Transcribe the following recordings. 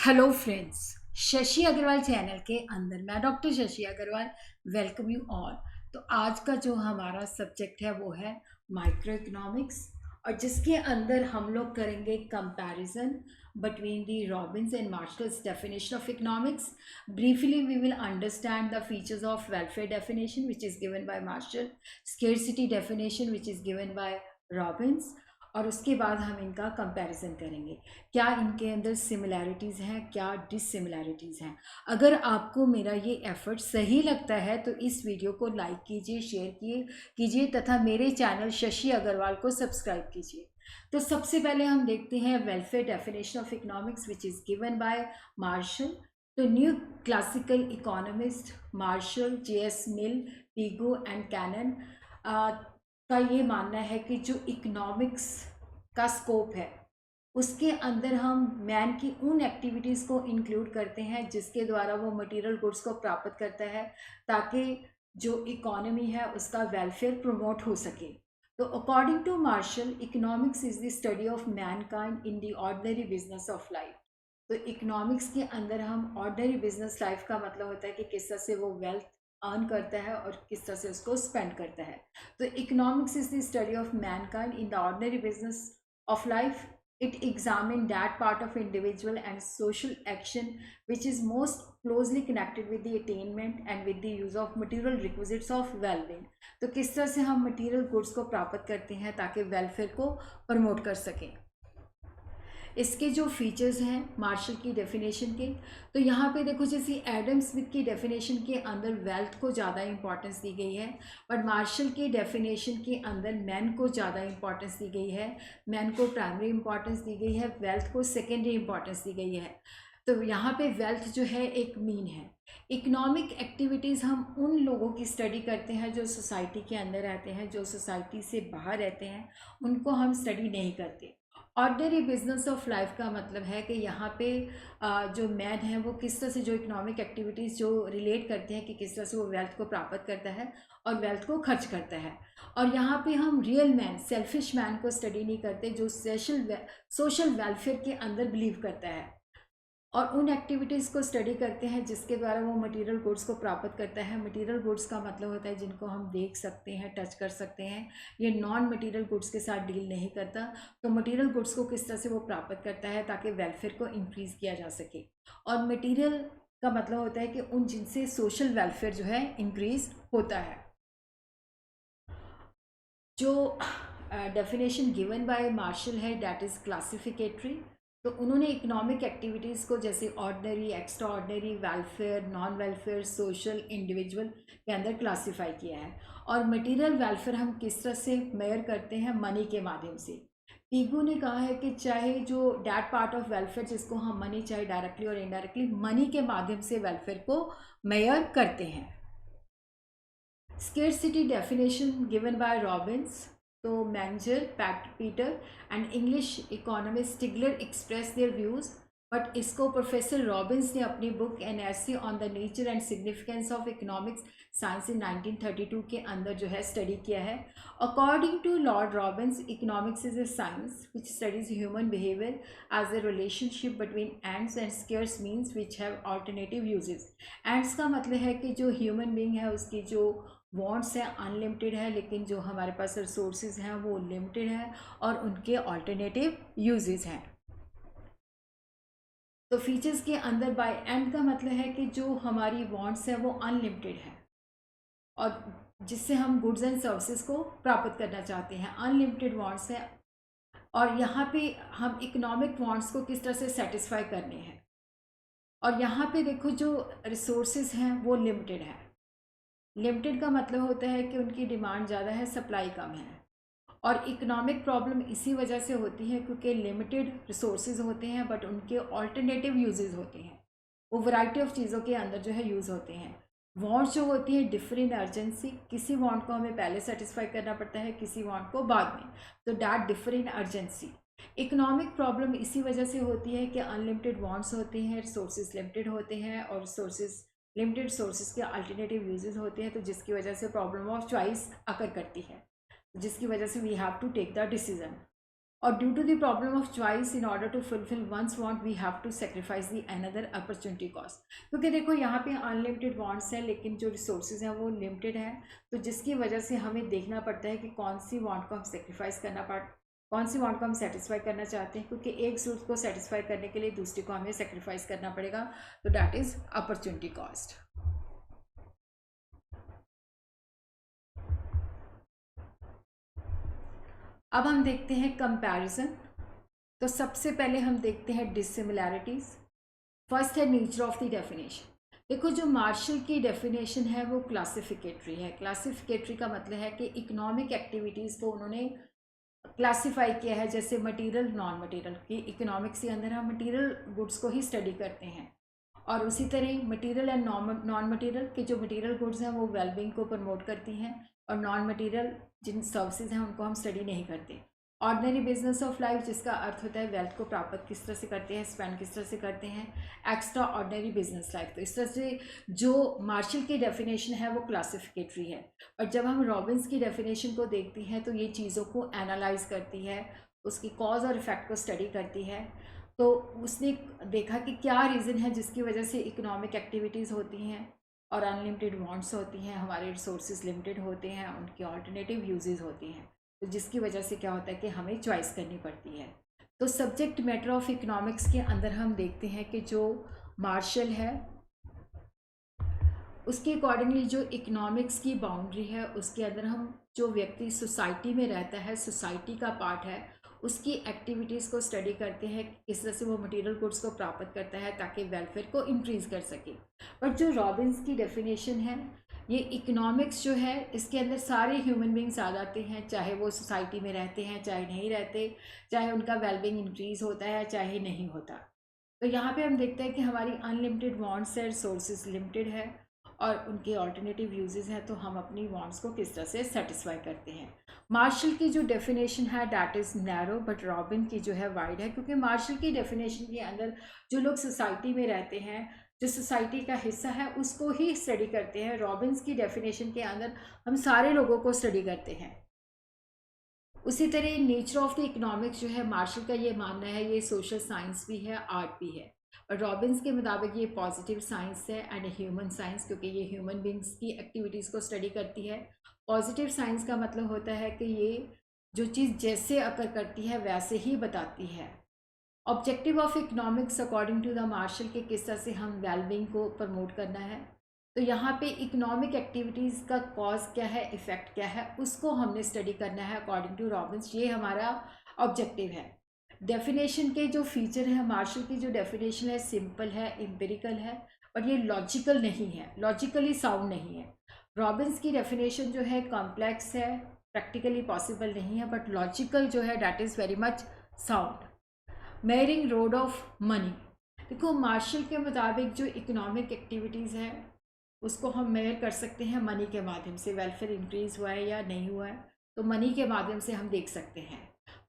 Hello friends, Shashi Agarwal channel के अंदर मैं doctor Shashi Agarwal welcome you all. तो आज का जो हमारा सब्जेक्ट है वो है माइक्रो इकोनॉमिक्स, और जिसके अंदर हम लोग करेंगे comparison between the Robbins and Marshall's definition of economics. Briefly we will understand the features of welfare definition which is given by Marshall, scarcity definition which is given by Robbins, और उसके बाद हम इनका कंपैरिजन करेंगे। क्या इनके अंदर similarities हैं, क्या डिससिमिलैरिटीज़ हैं। अगर आपको मेरा ये एफर्ट सही लगता है तो इस वीडियो को लाइक कीजिए, शेयर कीजिए तथा मेरे चैनल शशि अग्रवाल को सब्सक्राइब कीजिए। तो सबसे पहले हम देखते हैं welfare definition of economics which is given by Marshall. तो new classical economist Marshall, J S. Mill, Pigou and Cannan का ये मानना है कि जो इकोनॉमिक्स का स्कोप है उसके अंदर हम मैन की उन एक्टिविटीज़ को इंक्लूड करते हैं जिसके द्वारा वो मटेरियल गुड्स को प्राप्त करता है, ताकि जो इकोनॉमी है उसका वेलफेयर प्रमोट हो सके। तो according to Marshall, economics is the study of mankind in the ordinary business of life. तो इकोनॉमिक्स के अंदर हम ऑर्डिनरी बिजनेस लाइफ का मतलब होता है कि किस तरह से वो वेल्थ अर्न करता है और किस तरह से उसको स्पेंड करता है। तो economics is the study of mankind in the ordinary business of life. It examined that part of individual and social action which is most closely connected with the attainment and with the use of material requisites of well-being. तो किस तरह से हम material goods को प्राप्त करते हैं ताकि वेलफेयर को प्रमोट कर सकें। इसके जो फीचर्स हैं मार्शल की डेफिनेशन के, तो यहाँ पे देखो जैसे एडम स्मिथ की डेफिनेशन के अंदर वेल्थ को ज़्यादा इंपॉर्टेंस दी गई है, बट मार्शल की डेफिनेशन के अंदर मैन को ज़्यादा इंपॉर्टेंस दी गई है। मैन को प्राइमरी इंपॉर्टेंस दी गई है, वेल्थ को सेकेंडरी इंपॉर्टेंस दी गई है। तो यहाँ पे वेल्थ जो है एक मीन है। इकोनॉमिक एक्टिविटीज़ हम उन लोगों की स्टडी करते हैं जो सोसाइटी के अंदर रहते हैं, जो सोसाइटी से बाहर रहते हैं उनको हम स्टडी नहीं करते। ऑर्डिनरी बिजनेस ऑफ लाइफ का मतलब है कि यहाँ पे जो मैन है वो किस तरह से जो इकोनॉमिक एक्टिविटीज़ जो रिलेट करते हैं कि किस तरह से वो वेल्थ को प्राप्त करता है और वेल्थ को खर्च करता है। और यहाँ पे हम रियल मैन, सेल्फिश मैन को स्टडी नहीं करते जो सोशल वेलफेयर के अंदर बिलीव करता है, और उन एक्टिविटीज़ को स्टडी करते हैं जिसके द्वारा वो मटेरियल गुड्स को प्राप्त करता है। मटेरियल गुड्स का मतलब होता है जिनको हम देख सकते हैं, टच कर सकते हैं। ये नॉन मटेरियल गुड्स के साथ डील नहीं करता। तो मटेरियल गुड्स को किस तरह से वो प्राप्त करता है ताकि वेलफेयर को इंक्रीज़ किया जा सके। और मटेरियल का मतलब होता है कि उन जिनसे सोशल वेलफेयर जो है इंक्रीज़ होता है। जो डेफिनेशन गिवन बाय मार्शल है डैट इज़ क्लासिफिकेटरी। तो उन्होंने इकोनॉमिक एक्टिविटीज़ को जैसे ordinary, extra ordinary, welfare, non welfare, social, individual के अंदर क्लासीफाई किया है। और मटेरियल वेलफेयर हम किस तरह से मेयर करते हैं, मनी के माध्यम से। पीगू ने कहा है कि चाहे जो डैट पार्ट ऑफ वेलफेयर जिसको हम मनी, चाहे डायरेक्टली और इनडायरेक्टली मनी के माध्यम से वेलफेयर को मेयर करते हैं। Scarcity definition given by Robbins. तो manager Peter and English economist Stigler express their views, but इसको प्रोफेसर रॉबिन्स ने अपनी book an essay on the nature and significance of economics science in 1932 के अंदर जो है स्टडी किया है। According to Lord Robbins, economics is a science which studies human behaviour as a relationship between ends and scarce means which have alternative uses. Ends का मतलब है कि जो ह्यूमन बींग है उसकी जो वॉन्ट्स हैं अनलिमिटेड है, लेकिन जो हमारे पास रिसोर्सेज हैं वो लिमिटेड है और उनके ऑल्टरनेटिव यूजेस हैं। तो फीचर्स के अंदर बाय एंड का मतलब है कि जो हमारी वॉन्ट्स हैं वो अनलिमिटेड है और जिससे हम गुड्स एंड सर्विसेज को प्राप्त करना चाहते हैं, अनलिमिटेड वॉन्ट्स हैं। और यहाँ पे हम इकोनॉमिक वॉन्ट्स को किस तरह से सेटिस्फाई करने हैं। और यहाँ पे देखो जो रिसोर्सेज हैं वो लिमिटेड है। लिमिटेड का मतलब होता है कि उनकी डिमांड ज़्यादा है, सप्लाई कम है। और इकोनॉमिक प्रॉब्लम इसी वजह से होती है क्योंकि लिमिटेड रिसोर्सेज होते हैं बट उनके ऑल्टरनेटिव यूजेस होते हैं। वो वैरायटी ऑफ चीज़ों के अंदर जो है यूज़ होते हैं। वांट्स जो होती है डिफरेंट अर्जेंसी, किसी वांट को हमें पहले सेटिस्फाई करना पड़ता है, किसी वांट को बाद में। तो that different urgency. Economic problem इसी वजह से होती है कि अनलिमिटेड वांट्स होते हैं, रिसोर्सेज लिमिटेड होते हैं और रिसोर्सेज लिमिटेड सोर्सेज के अल्टरनेटिव यूजेस होते हैं, तो जिसकी वजह से प्रॉब्लम ऑफ चॉइस अकर करती है, जिसकी वजह से we have to take the decision. और due to the problem of choice in order to fulfil one's want we have to sacrifice the another opportunity cost. क्योंकि देखो यहाँ पे अनलिमिटेड वांट्स हैं लेकिन जो रिसोर्सेज हैं वो लिमिटेड हैं, तो जिसकी वजह से हमें देखना पड़ता है कि कौन सी वांट को हम सेक्रीफाइस कौन सी वांट को हम सेटिस्फाई करना चाहते हैं, क्योंकि एक ज़रूरत को सेटिस्फाई करने के लिए दूसरी को हमें सेक्रीफाइस करना पड़ेगा, तो डैट इज़ अपॉर्चुनिटी कॉस्ट। अब हम देखते हैं कंपैरिजन। तो सबसे पहले हम देखते हैं डिसिमिलैरिटीज़। फर्स्ट है नेचर ऑफ द डेफिनेशन। देखो जो मार्शल की डेफिनेशन है वो क्लासिफिकेटरी है। क्लासिफिकेटरी का मतलब है कि इकोनॉमिक एक्टिविटीज़ को उन्होंने क्लासिफाई किया है, जैसे मटेरियल नॉन मटेरियल की। इकोनॉमिक्स के अंदर हम मटेरियल गुड्स को ही स्टडी करते हैं, और उसी तरह मटेरियल एंड नॉन मटेरियल के जो मटेरियल गुड्स हैं वो वेलबींग को प्रमोट करती हैं, और नॉन मटेरियल जिन सर्विसेज हैं उनको हम स्टडी नहीं करते। ऑर्डिनरी बिजनेस ऑफ लाइफ, जिसका अर्थ होता है वेल्थ को प्राप्त किस तरह से करते हैं, स्पेंड किस तरह से करते हैं। Extra ordinary business life. तो इस तरह से जो मार्शल की डेफिनेशन है वो क्लासिफिकेटरी है। और जब हम रॉबिन्स की डेफिनेशन को देखते हैं तो ये चीज़ों को एनालाइज करती है, उसकी कॉज और इफेक्ट को स्टडी करती है। तो उसने देखा कि क्या रीज़न है जिसकी वजह से इकोनॉमिक एक्टिविटीज़ होती हैं और अनलिमिटेड वांट्स होती हैं, हमारे रिसोर्सेज लिमिटेड होते हैं, उनकी ऑल्टरनेटिव यूजेस होती हैं, तो जिसकी वजह से क्या होता है कि हमें चॉइस करनी पड़ती है। तो सब्जेक्ट मैटर ऑफ इकोनॉमिक्स के अंदर हम देखते हैं कि जो मार्शल है उसके अकॉर्डिंगली जो इकोनॉमिक्स की बाउंड्री है उसके अंदर हम जो व्यक्ति सोसाइटी में रहता है, सोसाइटी का पार्ट है, उसकी एक्टिविटीज़ को स्टडी करते हैं, किस तरह से वो मटेरियल गुड्स को प्राप्त करता है ताकि वेलफेयर को इंक्रीज़ कर सके। बट जो रॉबिन्स की डेफिनेशन है, ये इकोनॉमिक्स जो है इसके अंदर सारे ह्यूमन बींग्स आ जाते हैं, चाहे वो सोसाइटी में रहते हैं चाहे नहीं रहते, चाहे उनका वेलबींग इंक्रीज़ होता है चाहे नहीं होता। तो यहाँ पे हम देखते हैं कि हमारी अनलिमिटेड वांट्स है, रिसोर्सेज लिमिटेड है और उनके ऑल्टरनेटिव यूजेस हैं, तो हम अपनी वांट्स को किस तरह से सेटिस्फाई करते हैं। मार्शल की जो डेफिनेशन है that is narrow, but robin की जो है वाइड है, क्योंकि मार्शल की डेफिनेशन के अंदर जो लोग सोसाइटी में रहते हैं, जो सोसाइटी का हिस्सा है, उसको ही स्टडी करते हैं। रॉबिन्स की डेफिनेशन के अंदर हम सारे लोगों को स्टडी करते हैं। उसी तरह नेचर ऑफ द इकोनॉमिक्स जो है, मार्शल का ये मानना है ये सोशल साइंस भी है, आर्ट भी है, और रॉबिन्स के मुताबिक ये पॉजिटिव साइंस है एंड ह्यूमन साइंस, क्योंकि ये ह्यूमन बींग्स की एक्टिविटीज़ को स्टडी करती है। पॉजिटिव साइंस का मतलब होता है कि ये जो चीज़ जैसे अकर करती है वैसे ही बताती है। Objective of economics according to the Marshall के किस तरह से हम वेलबींग को प्रमोट करना है, तो यहाँ पे इकोनॉमिक एक्टिविटीज़ का कॉज क्या है, इफ़ेक्ट क्या है, उसको हमने स्टडी करना है अकॉर्डिंग टू रॉबिन्स। ये हमारा ऑब्जेक्टिव है। डेफिनेशन के जो फीचर है, मार्शल की जो डेफिनेशन है सिंपल है, एम्पिरिकल है, और ये लॉजिकल नहीं है, लॉजिकली साउंड नहीं है। रॉबिन्स की डेफिनेशन जो है कॉम्प्लेक्स है, प्रैक्टिकली पॉसिबल नहीं है, बट लॉजिकल जो है that is very much sound. मेयरिंग road of money. देखो मार्शल के मुताबिक जो इकोनॉमिक एक्टिविटीज़ है उसको हम मेयर कर सकते हैं मनी के माध्यम से। वेलफेयर इंक्रीज़ हुआ है या नहीं हुआ है, तो मनी के माध्यम से हम देख सकते हैं।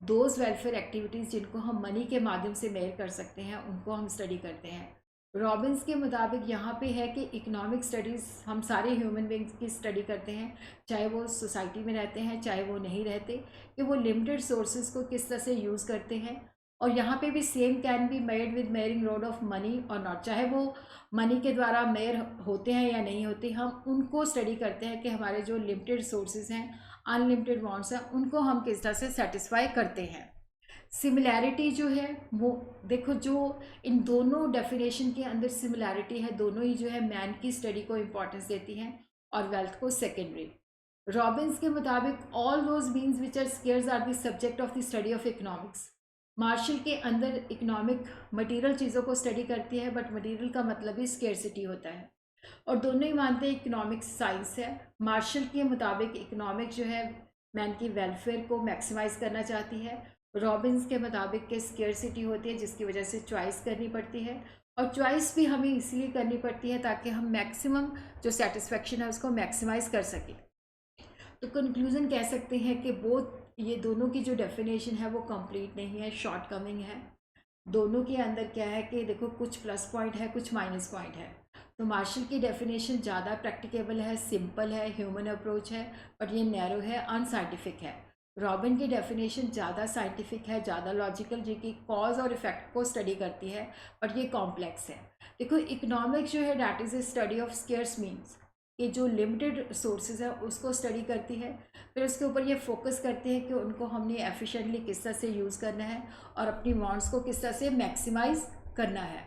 दोज वेलफेयर एक्टिविटीज़ जिनको हम मनी के माध्यम से मेयर कर सकते हैं उनको हम स्टडी करते हैं। रॉबिन्स के मुताबिक यहाँ पे है कि इकोनॉमिक स्टडीज़ हम सारे ह्यूमन बींग्स की स्टडी करते हैं, चाहे वो सोसाइटी में रहते हैं चाहे वो नहीं रहते, कि वो लिमिटेड सोर्सेज को किस तरह से यूज़ करते हैं। और यहाँ पे भी same can be made with मेयरिंग road of money और नॉट, चाहे वो मनी के द्वारा मेयर होते हैं या नहीं होते, हम उनको स्टडी करते हैं कि हमारे जो लिमिटेड सोर्सेज हैं, अनलिमिटेड वांट्स हैं, उनको हम किस तरह से सेटिस्फाई करते हैं। सिमिलैरिटी जो है वो देखो, जो इन दोनों डेफिनेशन के अंदर सिमिलैरिटी है, दोनों ही जो है मैन की स्टडी को इम्पोर्टेंस देती हैं और वेल्थ को सेकेंडरी। रॉबिन्स के मुताबिक all those beings which are scarce are the subject of the study of economics. Marshall के अंदर इकोनॉमिक मटेरियल चीज़ों को स्टडी करती है, बट मटेरियल का मतलब ही स्केर्सिटी होता है, और दोनों ही मानते हैं इकोनॉमिक्स साइंस है। मार्शल के मुताबिक इकोनॉमिक्स जो है मैन की वेलफेयर को मैक्सिमाइज करना चाहती है। रॉबिन्स के मुताबिक के स्केर्सिटी होती है जिसकी वजह से चॉइस करनी पड़ती है, और चॉइस भी हमें इसलिए करनी पड़ती है ताकि हम मैक्सिमम जो सेटिस्फेक्शन है उसको मैक्सिमाइज कर सकें। तो कंक्लूज़न कह सकते हैं कि ये दोनों की जो डेफिनेशन है वो कंप्लीट नहीं है, शॉर्ट कमिंग है। दोनों के अंदर क्या है कि देखो कुछ प्लस पॉइंट है कुछ माइनस पॉइंट है। तो मार्शल की डेफिनेशन ज़्यादा प्रैक्टिकेबल है, सिंपल है, ह्यूमन अप्रोच है, बट ये नैरो है, अनसाइंटिफिक है। रॉबिन की डेफिनेशन ज़्यादा साइंटिफिक है, ज़्यादा लॉजिकल, जो कि कॉज और इफेक्ट को स्टडी करती है, बट ये कॉम्प्लेक्स है। देखो इकोनॉमिक्स जो है that is a study of scarce means, ये जो लिमिटेड सोर्सेज है उसको स्टडी करती है। फिर उसके ऊपर ये फोकस करती है कि उनको हमने एफिशिएंटली किस तरह से यूज़ करना है और अपनी वांट्स को किस तरह से मैक्सिमाइज करना है।